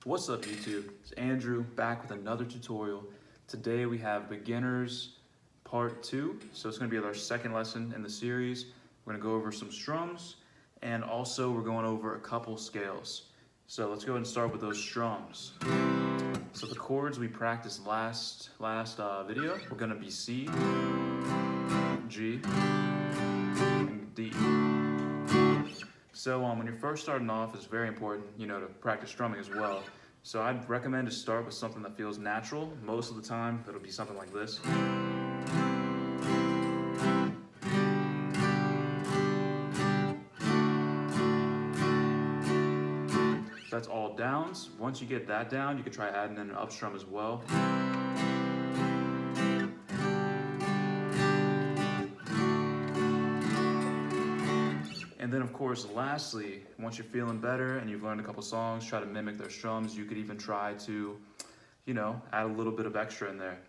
What's up YouTube? It's Andrew back with another tutorial. Today we have beginners part 2. So it's going to be our second lesson in the series. We're going to go over some strums and also we're going over a couple scales. So let's go ahead and start with those strums. So the chords we practiced last video, we're going to be C, G, and D. So when you're first starting off, it's very important, to practice strumming as well. So I'd recommend to start with something that feels natural. Most of the time, it'll be something like this. So that's all downs. Once you get that down, you can try adding in an up strum as well. And then of course, lastly, once you're feeling better and you've learned a couple songs, try to mimic their strums. You could even try to, add a little bit of extra in there.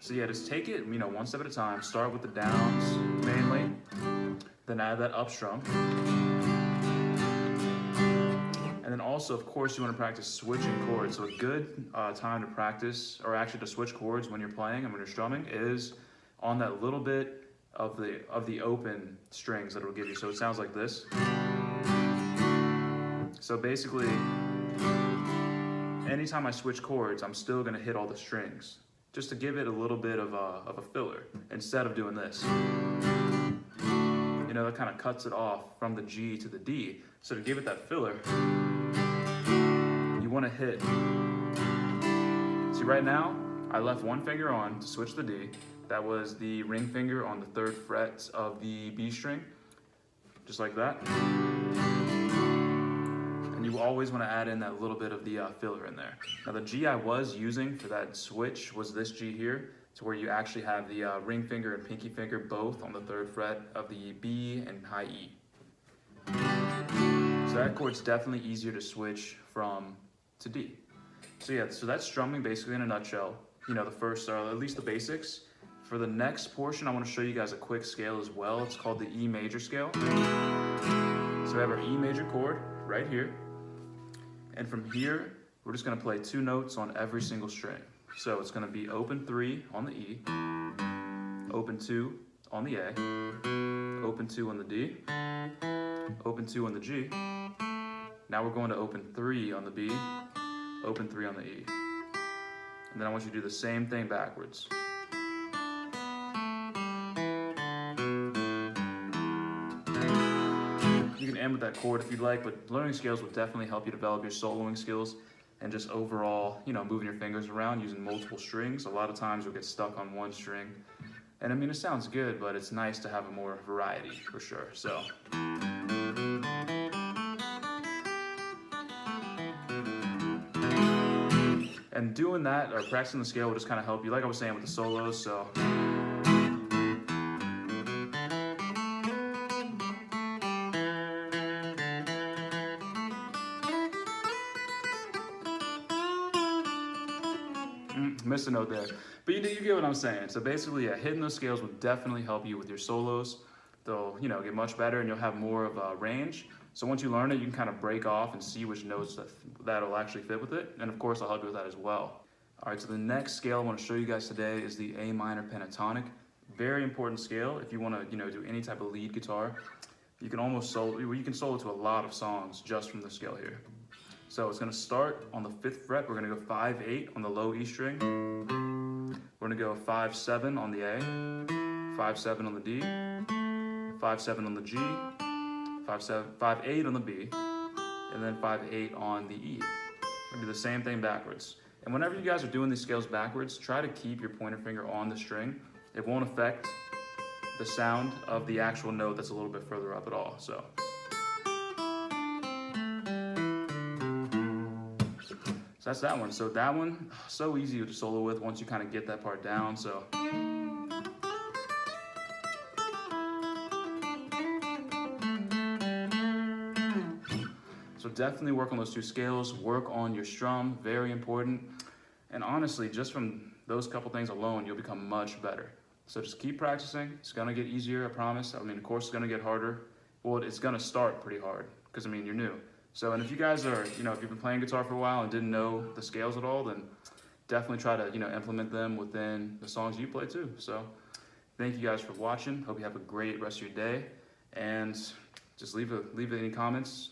So yeah, just take it, one step at a time. Start with the downs mainly, then add that up strum. And then also, of course, you want to practice switching chords. So a good time to practice, or actually to switch chords when you're playing and when you're strumming, is on that little bit of the open strings that it'll give you. So it sounds like this. So basically, anytime I switch chords, I'm still going to hit all the strings, just to give it a little bit of a filler instead of doing this. That kind of cuts it off from the G to the D. So to give it that filler, you want to hit. See, right now, I left one finger on to switch the D. That was the ring finger on the 3rd fret of the B string, just like that. And you always want to add in that little bit of the filler in there. Now the G I was using for that switch was this G here, to where you actually have the ring finger and pinky finger both on the 3rd fret of the B and high E. So that chord's definitely easier to switch from to D. So yeah, so that's strumming basically in a nutshell. The first, or at least the basics. For the next portion, I want to show you guys a quick scale as well. It's called the E major scale. So we have our E major chord right here. And from here, we're just going to play 2 notes on every single string. So it's going to be open 3 on the E, open 2 on the A, open 2 on the D, open 2 on the G. Now we're going to open 3 on the B, open 3 on the E. And then I want you to do the same thing backwards. You can end with that chord if you'd like, but learning scales will definitely help you develop your soloing skills and just overall, moving your fingers around using multiple strings. A lot of times you'll get stuck on one string. And I mean, it sounds good, but it's nice to have a more variety for sure, so. And doing that, or practicing the scale will just kind of help you, like I was saying with the solos, so. Missed a note there, but you get what I'm saying. So basically, yeah, hitting those scales will definitely help you with your solos. They'll, get much better, and you'll have more of a range. So once you learn it, you can kind of break off and see which notes that'll actually fit with it. And of course, I'll help you with that as well. All right, so the next scale I want to show you guys today is the A minor pentatonic. Very important scale if you want to, do any type of lead guitar. You can almost solo. You can solo to a lot of songs just from the scale here. So it's going to start on the 5th fret. We're going to go 5-8 on the low E string. We're going to go 5-7 on the A, 5-7 on the D, 5-7 on the G, 5-8 on the B, and then 5-8 on the E. We're going to do the same thing backwards. And whenever you guys are doing these scales backwards, try to keep your pointer finger on the string. It won't affect the sound of the actual note that's a little bit further up at all. So that's that one. So that one, so easy to solo with once you kind of get that part down. So definitely work on those 2 scales. Work on your strum, very important. And honestly, just from those couple things alone, you'll become much better. So just keep practicing. It's gonna get easier, I promise. I mean, of course, it's gonna get harder. Well, it's gonna start pretty hard because I mean, you're new. So, and if you guys are, you know, if you've been playing guitar for a while and didn't know the scales at all, then definitely try to, you know, implement them within the songs you play too. So, thank you guys for watching. Hope you have a great rest of your day, and just leave any comments.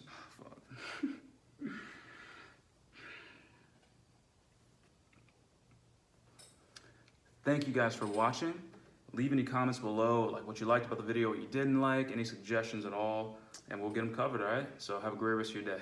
Thank you guys for watching. Leave any comments below, like what you liked about the video, what you didn't like, any suggestions at all, and we'll get them covered, all right? So have a great rest of your day.